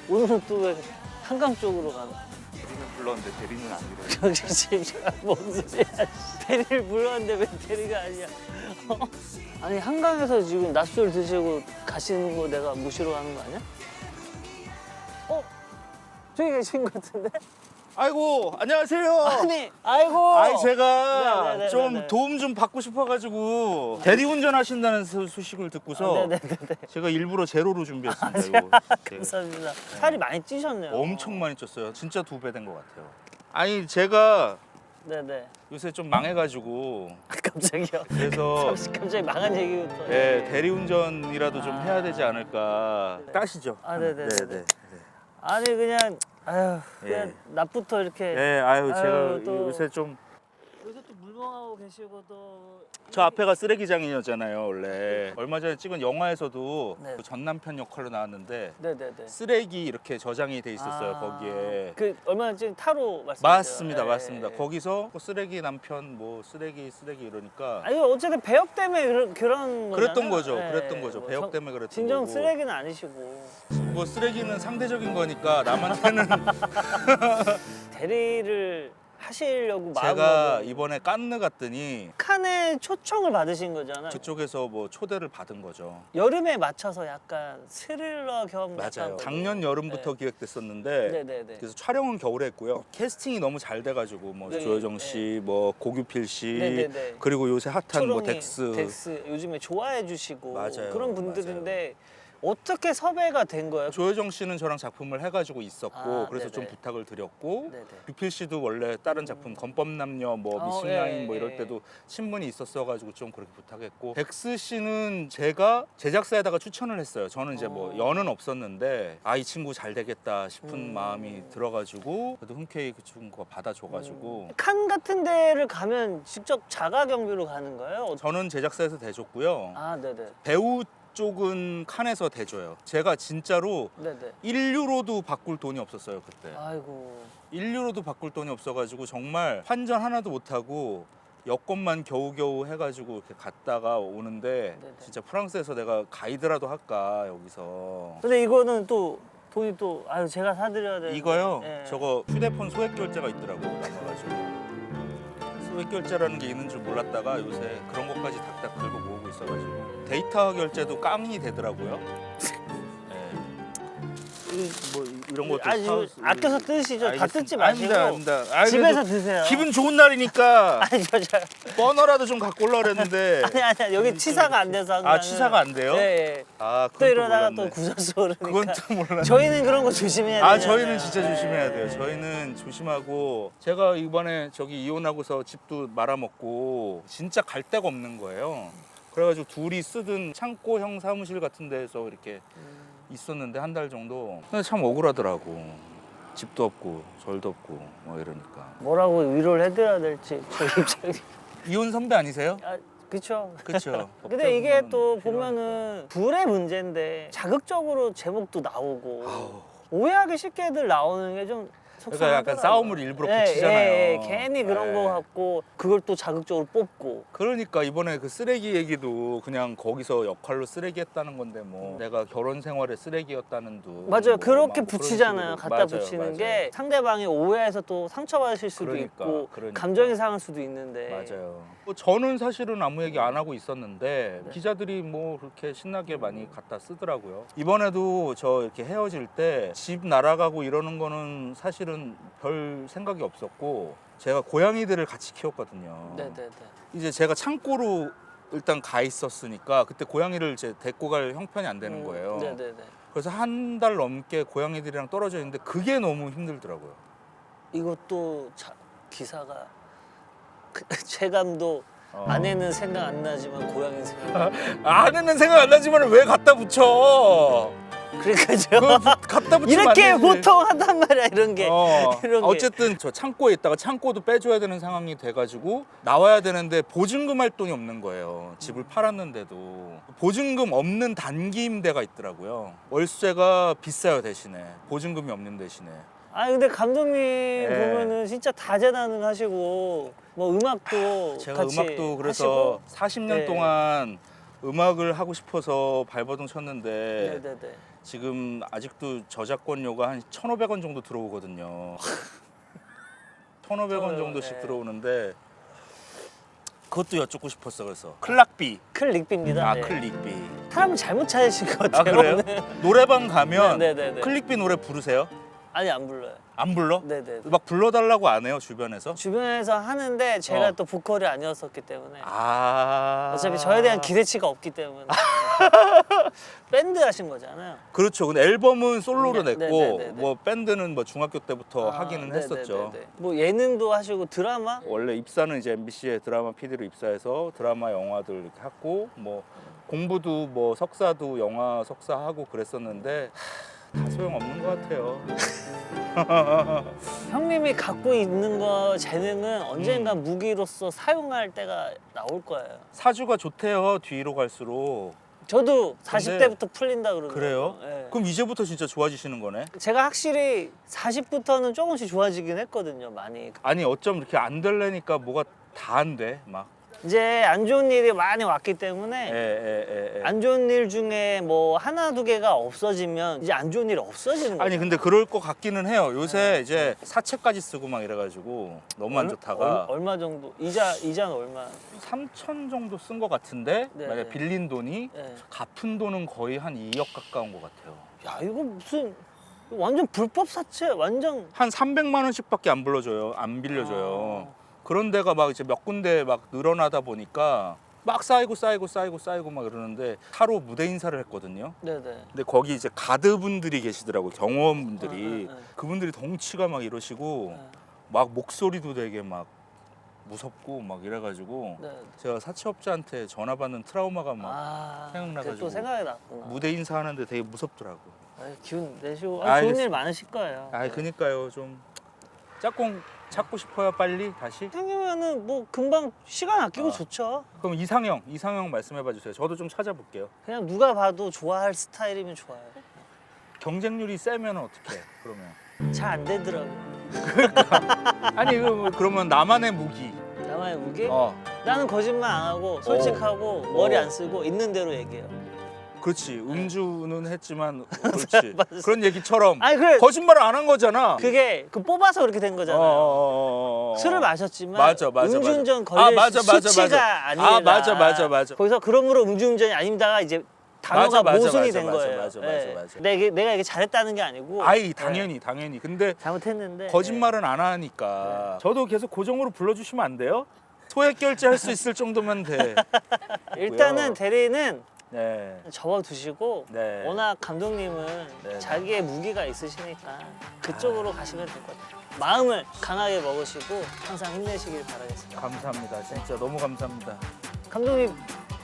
오늘은 또 왜 한강 쪽으로 가나? 대리는 불렀는데 대리는 아니래요. 정신 뭔 소리야? 대리를 불렀는데 왜 대리가 아니야? 아니 한강에서 지금 낮술 드시고 가시는 거 내가 모시러 가는 거 아니야? 저기 계신 것 같은데? 아이고 안녕하세요. 아니, 아이고. 아이 제가 네네네네네. 좀 도움 좀 받고 싶어가지고 대리운전 하신다는 소식을 듣고서 네네네. 제가 일부러 제로로 준비했습니다. 이거. 네. 감사합니다. 살이 많이 찌셨네요. 엄청 많이 쪘어요. 진짜 2배 된 것 같아요. 아니 제가 네네. 요새 좀 망해가지고 갑자기요. 그래서 갑자기 망한 얘기부터. 네, 대리운전이라도 좀 해야 되지 않을까. 따시죠. 아, 네네네. 네네. 아니 그냥 아유 그냥 예. 낮부터 이렇게. 네, 아유 제가 아유, 또- 요새 좀 저 여기서 또 물멍하고 계시고 또. 앞에가 쓰레기장이었잖아요 원래. 얼마 전에 찍은 영화에서도 네. 그 전 남편 역할로 나왔는데 네네네. 쓰레기 이렇게 저장이 돼 있었어요 거기에. 그 얼마나 지금 타로 말씀이죠? 맞습니다, 예, 맞습니다. 예. 거기서 그 쓰레기 남편 뭐 쓰레기 이러니까 아니 어쨌든 배역 때문에 그런 그랬던 거잖아요. 거죠, 예, 그랬던 거죠. 뭐 배역 때문에 그랬던 진정 거고. 쓰레기는 아니시고 뭐 쓰레기는 상대적인 거니까 남한테는 대리를 하시려고 제가 마음먹은 이번에 깐느 갔더니 칸의 초청을 받으신 거잖아요. 그쪽에서 뭐 초대를 받은 거죠. 여름에 맞춰서 약간 스릴러 겸 맞아요. 약간 작년 여름부터 기획됐었는데 네네네. 그래서 촬영은 겨울에 했고요. 캐스팅이 너무 잘 돼가지고 뭐 네, 조여정 씨, 뭐 고규필 씨, 네네네. 그리고 요새 핫한 뭐 초롱이, 덱스. 요즘에 좋아해 주시고 맞아요, 그런 분들인데 어떻게 섭외가 된 거예요? 조여정 씨는 저랑 작품을 해가지고 있었고 아, 그래서 좀 네네. 부탁을 드렸고 네네. 규필 씨도 원래 다른 작품 건법남녀 뭐 미싱라인 예, 뭐 예, 이럴 예. 때도 신문이 있었어가지고 좀 그렇게 부탁했고 덱스 씨는 제가 제작사에다가 추천을 했어요. 저는 이제 뭐 연은 없었는데 아 이 친구 잘 되겠다 싶은 마음이 들어가지고 그래도 흔쾌히 그 친구가 받아줘가지고 칸 같은 데를 가면 직접 자가 경비로 가는 거예요? 저는 제작사에서 대줬고요. 아 네네. 배우 쪽은 칸에서 대줘요. 제가 진짜로 네네. 1유로도 바꿀 돈이 없었어요 그때. 아이고. 1유로도 바꿀 돈이 없어가지고 정말 환전 하나도 못하고 여권만 겨우겨우 해가지고 이렇게 갔다가 오는데 네네. 진짜 프랑스에서 내가 가이드라도 할까 여기서. 근데 이거는 또 돈이 또 아유 제가 사드려야 되는데. 이거요? 예. 저거 휴대폰 소액 결제가 있더라고요. 남아가지고 소액 결제라는 게 있는 줄 몰랐다가 요새 그런 것까지 닥닥 긁어 모으고 있어가지고 데이터 결제도 깡이 되더라고요. 뭐 이런 것도 아니 이거 아껴서 드시죠. 다 알겠습니다. 뜯지 마시고 아닙니다. 아이, 집에서 그래도 드세요. 기분 좋은 날이니까 아니 저 버너라도 좀 갖고 올라 그랬는데. 아니 여기 치사가 안 돼서 항상. 아, 치사가 안 돼요? 예. 예. 아, 또 그건 이러다가 몰랐네. 또 구설수 오르니까. 그건 또 몰랐네. 저희는 그런 거 조심해야 돼요. 아, 저희는 진짜 조심해야 돼요. 저희는 조심하고 제가 이번에 저기 이혼하고서 집도 말아먹고 진짜 갈 데가 없는 거예요. 그래가지고 둘이 쓰던 창고형 사무실 같은 데서 이렇게 있었는데 한 달 정도. 근데 참 억울하더라고. 집도 없고 절도 없고 뭐 이러니까. 뭐라고 위로를 해드려야 될지 저 입장이. 이혼 선배 아니세요? 아 그렇죠. 그렇죠. 근데 이게 또 보면은 둘의 문제인데 자극적으로 제목도 나오고 오해하기 쉽게들 나오는 게 좀 그러니까 약간 속상하더라고요. 싸움을 일부러 붙이잖아요. 괜히 그런 예. 거 갖고 그걸 또 자극적으로 뽑고. 그러니까 이번에 그 쓰레기 얘기도 그냥 거기서 역할로 쓰레기 했다는 건데 뭐 내가 결혼 생활에 쓰레기였다는 둥 맞아요. 뭐 그렇게 막 그런 붙이잖아요. 식으로. 갖다 맞아요, 붙이는 맞아요. 게 상대방이 오해해서 또 상처받으실 수도 그러니까, 있고 그러니까. 감정이 상할 수도 있는데. 맞아요. 뭐 저는 사실은 아무 얘기 안 하고 있었는데 네. 기자들이 뭐 그렇게 신나게 많이 갖다 쓰더라고요. 이번에도 저 이렇게 헤어질 때 집 날아가고 이러는 거는 사실은 별 생각이 없었고 제가 고양이들을 같이 키웠거든요. 네네네. 이제 제가 창고로 일단 가 있었으니까 그때 고양이를 이제 데리고 갈 형편이 안 되는 거예요. 네네네. 그래서 한 달 넘게 고양이들이랑 떨어져 있는데 그게 너무 힘들더라고요. 이것도 기사가 체감도 아내는 생각 안 나지만 고양이 생각. 아내는 생각 안 나지만 왜 갖다 붙여? 그러니까요. 그거 갖다 붙이면 이렇게 안 되지. 보통 한단 말이야 이런 게. 이런 게. 어쨌든 저 창고에 있다가 창고도 빼줘야 되는 상황이 돼가지고 나와야 되는데 보증금 할 돈이 없는 거예요. 집을 팔았는데도 보증금 없는 단기 임대가 있더라고요. 월세가 비싸요 대신에 보증금이 없는 대신에. 아니 근데 감독님 보면은 진짜 다재다능하시고 뭐 음악도 제가 같이 음악도 그래서 하시고. 40년 네. 동안 음악을 하고 싶어서 발버둥 쳤는데 네네네. 지금 아직도 저작권료가 한 1,500원 정도 들어오거든요. 1,500원 정도씩 네. 들어오는데 그것도 여쭙고 싶었어. 그래서 클락비. 클릭비입니다. 아 네. 클릭비. 사람을 잘못 찾으신 것 아 같아요. 그래요? 네. 노래방 가면 네네네. 클릭비 노래 부르세요? 아니 안 불러요. 안 불러? 네네. 막 불러달라고 안 해요 주변에서? 주변에서 하는데 제가 어. 또 보컬이 아니었었기 때문에 아 어차피 저에 대한 기대치가 없기 때문에 밴드 하신 거잖아요. 그렇죠. 근데 앨범은 솔로로 네, 냈고 네, 네, 네. 뭐 밴드는 뭐 중학교 때부터 아, 하기는 네네네네. 했었죠. 뭐 예능도 하시고 드라마? 원래 입사는 이제 MBC에 드라마 PD로 입사해서 드라마 영화들 이렇게 하고 뭐 공부도 뭐 석사도 영화 석사하고 그랬었는데 다 소용없는 것 같아요. 형님이 갖고 있는 거 재능은 언젠가 무기로서 사용할 때가 나올 거예요. 사주가 좋대요. 뒤로 갈수록. 저도 근데- 40대부터 풀린다 그러더라고요. 그래요? 예. 그럼 이제부터 진짜 좋아지시는 거네? 제가 확실히 40부터는 조금씩 좋아지긴 했거든요, 많이. 아니 어쩜 이렇게 안 될래니까 뭐가 다 안 돼. 막. 이제 안 좋은 일이 많이 왔기 때문에 에. 안 좋은 일 중에 뭐 하나 두 개가 없어지면 이제 안 좋은 일이 없어지는 거예요. 아니 근데 그럴 것 같기는 해요. 요새 이제 사채까지 쓰고 막 이래가지고 너무 안 좋다가 얼마 정도? 이자는 얼마? 3천 정도 쓴 것 같은데 네, 만약 네. 빌린 돈이 네. 갚은 돈은 거의 한 2억 가까운 것 같아요. 야 이거 무슨 완전 불법 사채, 완전. 한 300만 원씩밖에 안 불러줘요. 안 빌려줘요. 아. 그런 데가 막 이제 몇 군데 막 늘어나다 보니까 막 쌓이고 막 이러는데 하루 무대 인사를 했거든요. 네네. 근데 거기 이제 가드분들이 계시더라고요. 경호원분들이. 네. 그분들이 덩치가 막 이러시고 네. 막 목소리도 되게 막 무섭고 막 이래가지고 네. 제가 사채업자한테 전화 받는 트라우마가 막 아, 생각나가지고. 그게 또 생각이 났구나. 무대 인사하는데 되게 무섭더라고. 아이, 기운 내시고 아, 좋은 알겠습니다. 일 많으실 거예요. 아, 네. 그니까요. 좀 짝꿍 찾고 싶어요, 빨리 다시. 생기면은 뭐 금방 시간 아끼고 아. 좋죠. 그럼 이상형 말씀해봐 주세요. 저도 좀 찾아볼게요. 그냥 누가 봐도 좋아할 스타일이면 좋아요. 경쟁률이 세면 어떻게? 그러면 잘 안 되더라고. 아니 그러면 나만의 무기. 나만의 무기? 어, 나는 거짓말 안 하고 솔직하고 머리 안 쓰고 있는 대로 얘기해요. 그렇지. 음주는 했지만 그렇지. 맞았어. 그런 얘기처럼 아니 그래 거짓말을 안 한 거잖아. 그게 뽑아서 그렇게 된 거잖아요. 술을 마셨지만 맞아. 음주운전 맞아. 걸릴 맞아. 수치가 아니라. 맞아. 거기서 그러므로 음주운전이 아닙니다가 이제 단어가 맞아, 모순이 맞아, 된 맞아, 거예요. 맞아. 내가 이게 잘했다는 게 아니고. 아이 네, 당연히. 근데 잘못했는데. 거짓말은 안 하니까. 저도 계속 고정으로 불러주시면 안 돼요? 소액 결제할 수 있을 정도면 돼. 일단은 대리는 네. 접어두시고 네. 워낙 감독님은 네. 자기의 무기가 있으시니까 그쪽으로 가시면 될 것 같아요. 마음을 강하게 먹으시고 항상 힘내시길 바라겠습니다. 감사합니다. 진짜 너무 감사합니다. 감독님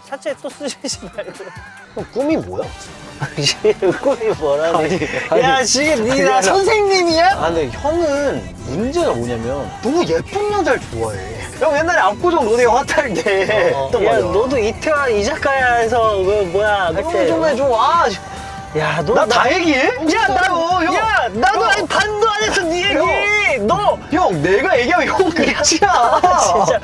사채 또 쓰시지 말고. 형 꿈이 뭐야? 꿈이 뭐라니? 아니, 야 지금 그게 네가 아니라- 선생님이야? 아 근데 형은 문제가 뭐냐면 너무 예쁜 여자를 좋아해. 형 옛날에 압구정 론의 화탈 때 했단 야 말이야. 너도 이태원 이자카야에서 그 뭐야 너무 좀 해줘. 아, 야 너 나 다 얘기해? 야 나도 아니 반도 안 했어 네 얘기. 너 형 내가 얘기하면 형 끝이야. 진짜